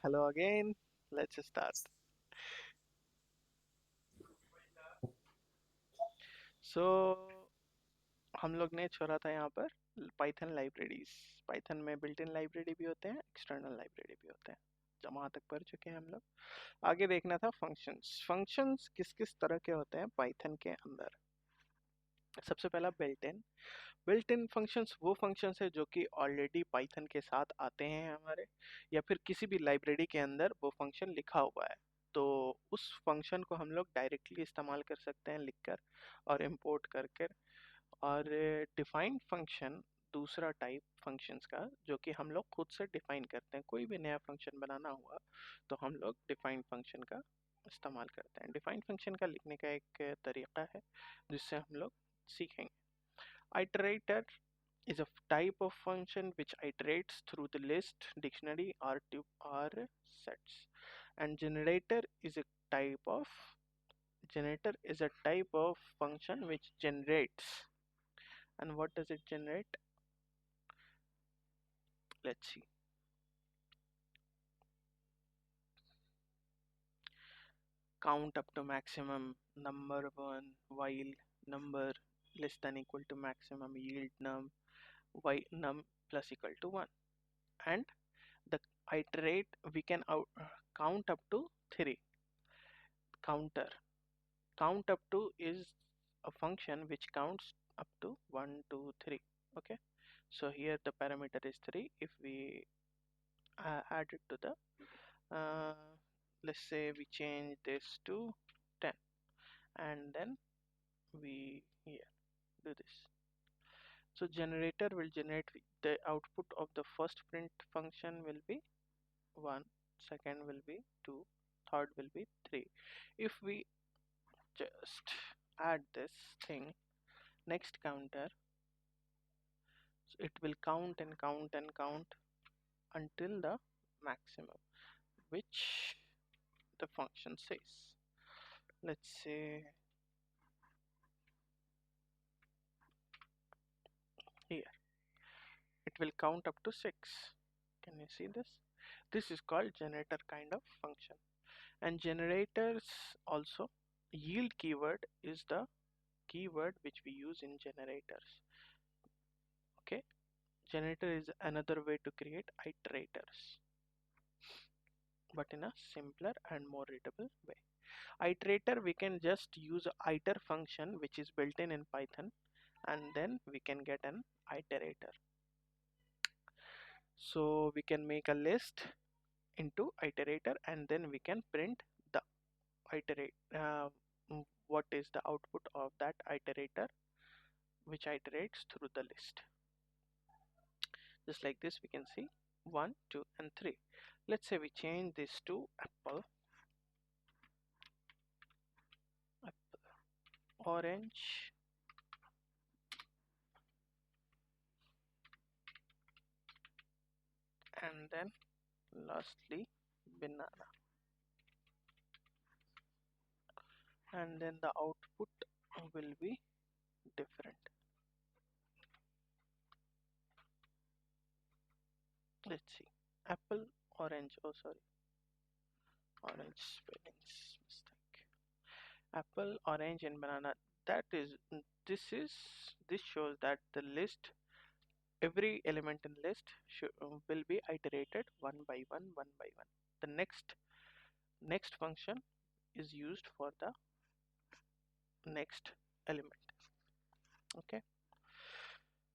Hello again. Let's start. So हम लोग ने छोड़ा था यहाँ पर पाइथन लाइब्रेरीज। पाइथन में बिल्ट इन लाइब्रेरी भी होते हैं, एक्सटर्नल लाइब्रेरी भी होते हैं। वहाँ तक पढ़ चुके हैं हम लोग। आगे देखना था फंक्शंस। फंक्शंस किस किस तरह के होते हैं पाइथन के अंदर। सबसे पहला बिल्ट इन फंक्शंस वो फंक्शंस है जो कि ऑलरेडी पाइथन के साथ आते हैं हमारे, या फिर किसी भी लाइब्रेरी के अंदर वो फंक्शन लिखा हुआ है। तो उस फंक्शन को हम लोग डायरेक्टली इस्तेमाल कर सकते हैं लिखकर और इंपोर्ट करके। और डिफाइंड फंक्शन दूसरा टाइप फंक्शंस का जो कि हम लोग खुद से डिफाइन करते हैं। कोई भी नया फंक्शन बनाना हुआ तो हम लोग डिफाइंड फंक्शन का इस्तेमाल करते हैं। डिफाइंड फंक्शन का लिखने का एक तरीका है जिससे हम लोग सीखेंगे। Iterator is a type of function which iterates through the list, dictionary, or sets. And generator is a type of function which generates. And what does it generate? Let's see. Count up to maximum, number one, while number less than equal to maximum, yield num, num plus equal to 1. And the iterate we can count up to 3. Counter. Count up to is a function which counts up to 1, 2, 3. Okay, so here the parameter is 3. If we add it to the let's say we change this to 10, and then we here do this. So generator will generate the output of the first print function will be 1, second will be 2, third will be 3. If we just add this thing, next counter, so it will count and count and count until the maximum which the function says. Let's say here it will count up to 6. Can you see this? This is called generator kind of function. And generators also, yield keyword is the keyword which we use in generators. Okay, generator is another way to create iterators, but in a simpler and more readable way. Iterator, we can just use iter function which is built in Python, and then we can get an iterator. So we can make a list into iterator, and then we can print the iterate what is the output of that iterator which iterates through the list. Just like this we can see 1, 2 and 3. Let's say we change this to apple, orange, and then lastly banana, and then the output will be different. Let's see, apple, orange, oh sorry, orange spellings mistake, apple, orange and banana. That is, this shows that the list, every element in list will be iterated one by one. The next function is used for the next element. Okay,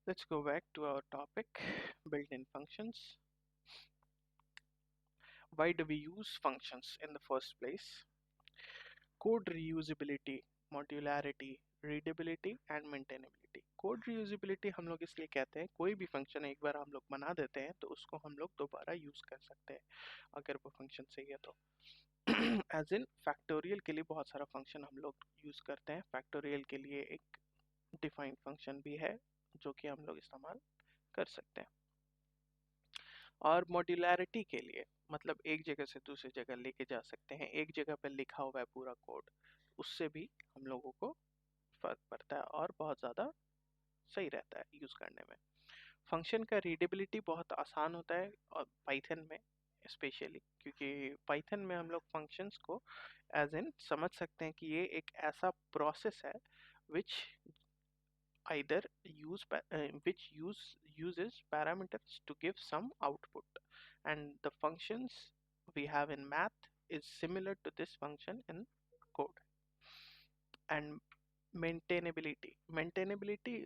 let's go back to our topic, built-in functions. Why do we use functions in the first place? Code reusability, modularity, readability and maintainability. Code reusability हम लोग इसलिए कहते हैं, कोई भी function एक बार हम लोग बना देते हैं तो उसको हम लोग दोबारा यूज कर सकते हैं अगर वो फंक्शन सही है तो। एज इन फैक्टोरियल के लिए बहुत सारा फंक्शन हम लोग यूज करते हैं। फैक्टोरियल के लिए एक डिफाइंड फंक्शन भी है जो कि हम लोग इस्तेमाल कर सकते हैं। और मॉड्यूलैरिटी के लिए मतलब एक जगह से दूसरी जगह लेके जा सकते हैं, एक जगह पर लिखा हुआ है पूरा कोड, उससे भी हम लोगों को फर्क पड़ता है और बहुत ज़्यादा सही रहता है यूज़ करने में। फंक्शन का रीडेबिलिटी बहुत आसान होता है और पाइथन में स्पेशली, क्योंकि पाइथन में हम लोग फंक्शंस को एज इन समझ सकते हैं कि ये एक ऐसा प्रोसेस है which either uses parameters to give some output, and the functions we have in math is similar to this function in code. And maintainability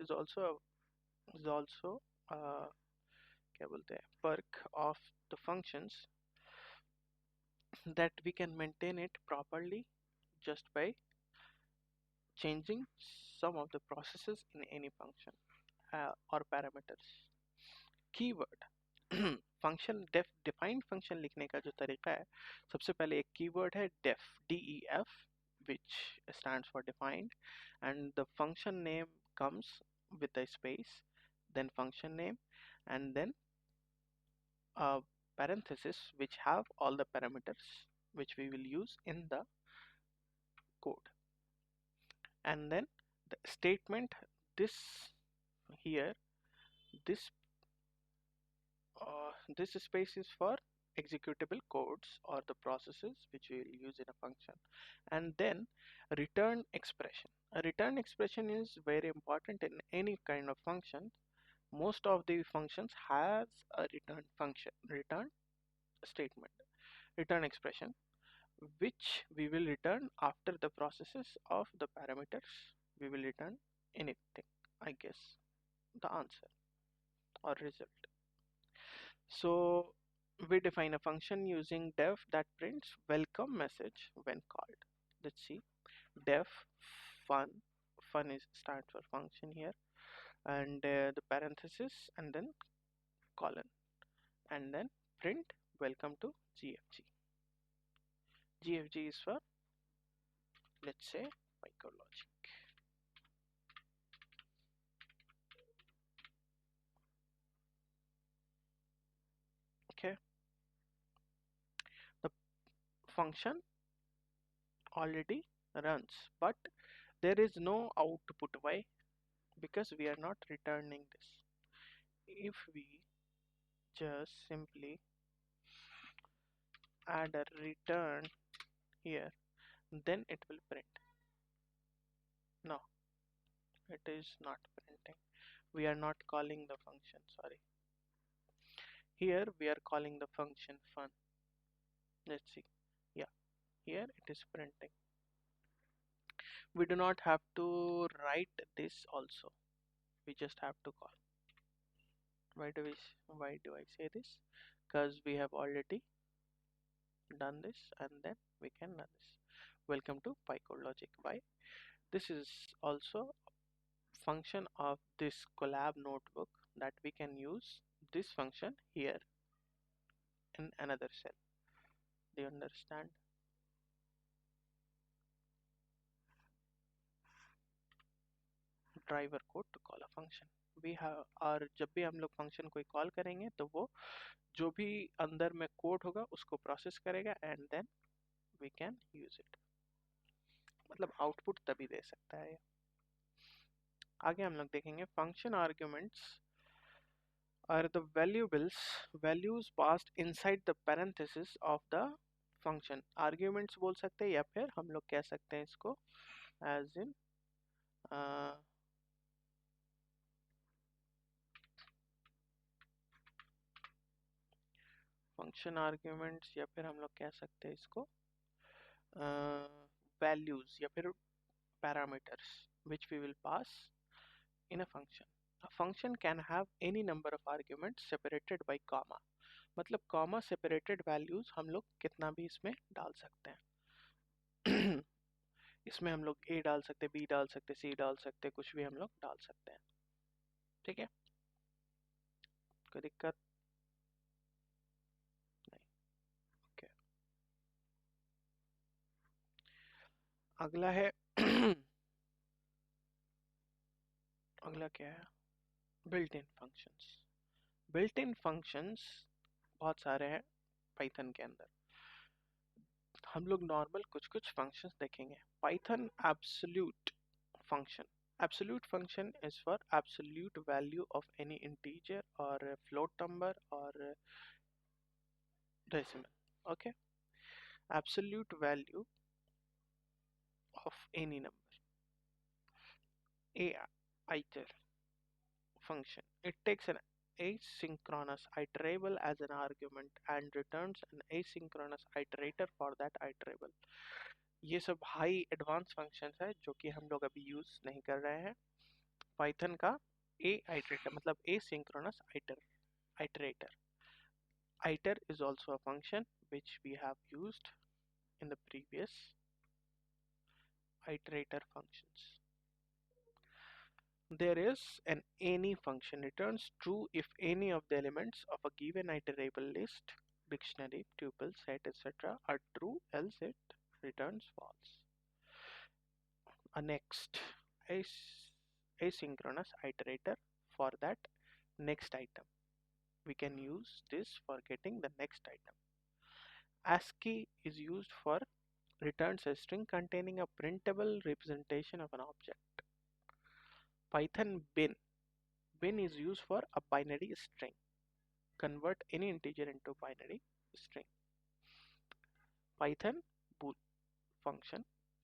is also क्या बोलते हैं perk of the functions, that we can maintain it properly just by changing some of the processes in any function or parameters. Keyword function defined function लिखने का जो तरीका है, सबसे पहले एक कीवर्ड है def, DEF, which stands for defined, and the function name comes with a space, then function name, and then a parenthesis which have all the parameters which we will use in the code. And then the statement, this here, this this space is for executable codes or the processes which we will use in a function. And then return expression. A return expression is very important in any kind of function. Most of the functions has a return statement, return expression, which we will return after the processes of the parameters. We will return anything, I guess, the answer or result. So we define a function using def that prints welcome message when called. Let's see, def fun, fun is stands for function here, and the parenthesis and then colon, and then print welcome to GFG. GFG is for, let's say, micrologic. Okay, the function already runs, but there is no output. Why? Because we are not returning this. If we just simply add a return here, then it will print. No, it is not printing. We are not calling the function, sorry. Here we are calling the function fun. Let's see. Yeah, here it is printing. We do not have to write this also. We just have to call. Why do I say this? Because we have already done this, and then we can run this. Welcome to Pycode Logic. Why? This is also function of this collab notebook that we can use this function here in another cell. Do you understand? Driver code to call a function we have, और जब भी हम लोग function कोई call करेंगे तो वो जो भी अंदर में कोड होगा उसको प्रोसेस करेगा, and then we can use it. मतलब आउटपुट तभी दे सकता है. आगे हम लोग देखेंगे function arguments are the values passed inside the parenthesis of the function. Arguments बोल सकते हैं, या फिर हम लोग कह सकते हैं इसको as in function arguments, या फिर हम लोग कह सकते हैं इसको values या फिर parameters which we will pass in a function. A function can have any number of arguments separated by comma. मतलब comma separated values हम लोग कितना भी इसमें डाल सकते हैं. इसमें हम लोग a डाल सकते हैं, b डाल सकते हैं, c डाल सकते हैं, कुछ भी हम लोग डाल सकते हैं. ठीक है, कोई दिक्कत नहीं. ओके, अगला है अगला क्या है? Built in functions. Built in functions बहुत सारे हैं पाइथन के अंदर. हम लोग नॉर्मल कुछ कुछ फंक्शंस देखेंगे. Python absolute function. Absolute function is for absolute value of any integer or float number or decimal. Okay, absolute value of any number. A iter function. It takes an asynchronous iterable as an argument and returns an asynchronous iterator for that iterable. ये सब high advance functions है जो कि हम लोग अभी use नहीं कर रहे हैं. पाइथन का ए आइटरेटर मतलब asynchronous iterator. Iter is also a function which we have used in the previous iterator functions. There is an any function returns true if any of the elements of a given iterable list, dictionary, tuple, set, etc. are true, else it returns false. A next asynchronous iterator for that next item. We can use this for getting the next item. ASCII is used for returns a string containing a printable representation of an object. Python bin is used for a binary string. Convert any integer into binary string. Python bool function,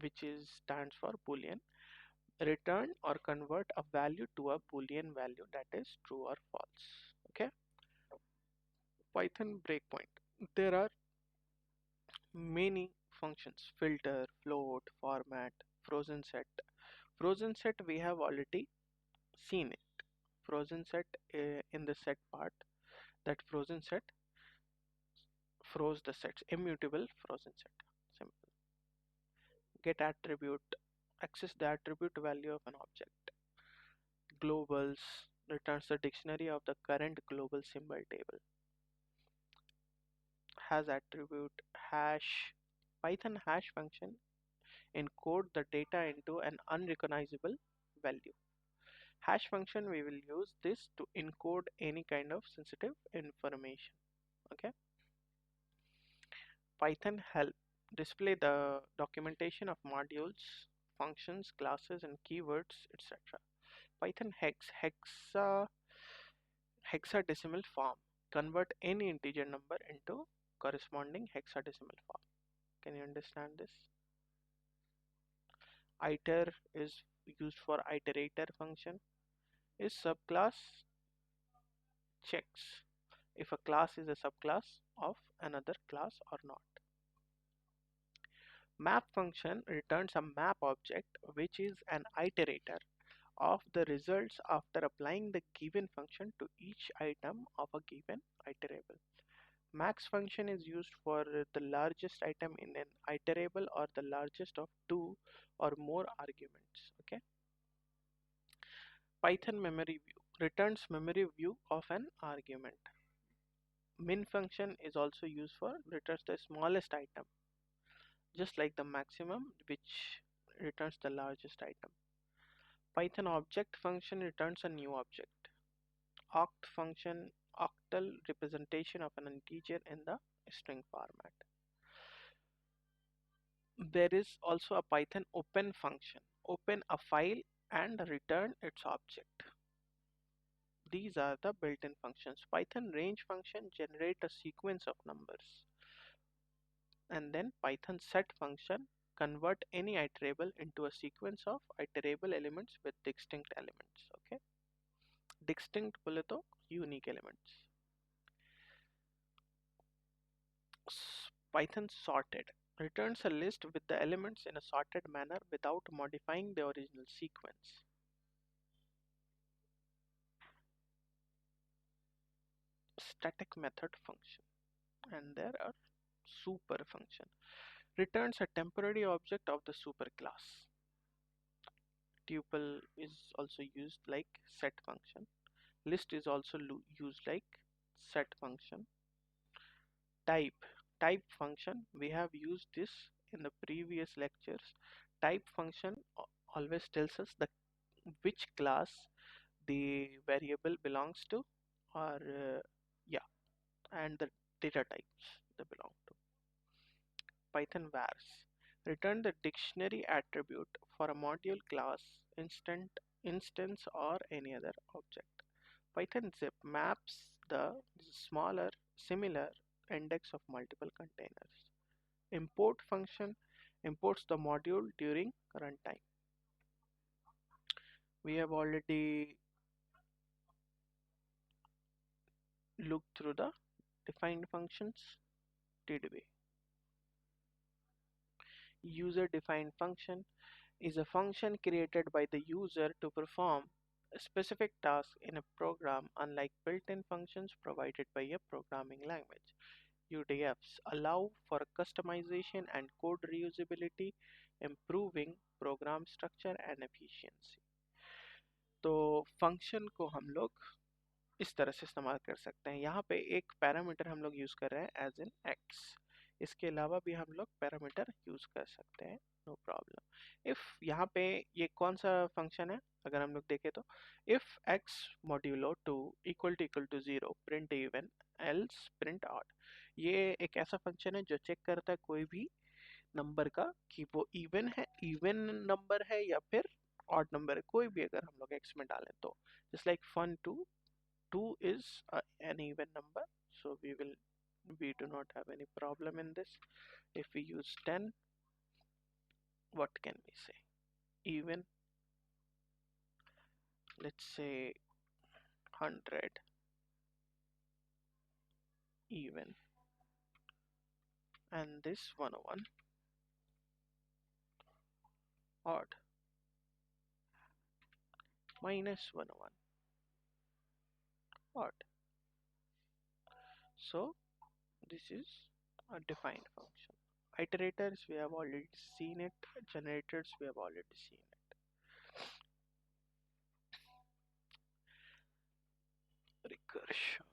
which stands for boolean, return or convert a value to a boolean value that is true or false. Okay. Python breakpoint. There are many functions: filter, float, format, frozen set. Frozen set we have already seen it. Frozen set in the set part, that frozen set froze the sets. Immutable frozen set. Simple. Get attribute, access the attribute value of an object. Globals returns the dictionary of the current global symbol table. Has attribute hash. Python hash function encode the data into an unrecognizable value. Hash function, we will use this to encode any kind of sensitive information. Okay. Python help display the documentation of modules, functions, classes, and keywords, etc. Python hexadecimal form. Convert any integer number into corresponding hexadecimal form. Can you understand this? Iter is used for iterator function. Is subclass checks if a class is a subclass of another class or not. Map function returns a map object which is an iterator of the results after applying the given function to each item of a given iterable. Max function is used for the largest item in an iterable or the largest of two or more arguments. Okay. Python memory view returns memory view of an argument. Min function is also used for returns the smallest item, just like the maximum which returns the largest item. Python object function returns a new object. Oct function octal representation of an integer in the string format. There is also a Python open function. Open a file and return its object. These are the built-in functions. Python range function generate a sequence of numbers. And then Python set function convert any iterable into a sequence of iterable elements with distinct elements. Okay, distinct बोले तो unique elements. Python sorted returns a list with the elements in a sorted manner without modifying the original sequence. Static method function, and there are super function returns a temporary object of the superclass. Tuple is also used like set function. List is also used like set function. Type function, we have used this in the previous lectures. Type function always tells us the which class the variable belongs to, or yeah, and the data types they belong to. Python vars return the dictionary attribute for a module, class, instance or any other object. Python zip maps the similar index of multiple containers. Import function imports the module during runtime. We have already looked through the defined functions, did we? User defined function is a function created by the user to perform a specific task in a program, unlike built-in functions provided by a programming language. UDFs allow for customization and code reusability, improving program structure and efficiency. तो function को हम लोग इस तरह से इस्तेमाल कर सकते हैं। यहाँ पे एक पैरामीटर हम लोग यूज़ कर रहे हैं एज इन एक्स। इसके अलावा भी हम लोग पैरामीटर यूज़ कर सकते हैं, नो प्रॉब्लम। इफ़ यहाँ पे ये कौन सा फंक्शन है, अगर हम लोग देखें तो if x modulo two equal to zero print even else print odd. ये एक ऐसा फंक्शन है जो चेक करता है कोई भी नंबर का कि वो इवन नंबर है या फिर ऑड नंबर है, कोई भी अगर हम लोग एक्स में डालें तो। Just like fun to 2 is an even number, so we do not have any problem in this. If we use 10, what can we say? Even, let's say 100, even, and this 101 odd, minus 101 odd. So this is a defined function. Iterators, we have already seen it. Generators, we have already seen it. Recursion.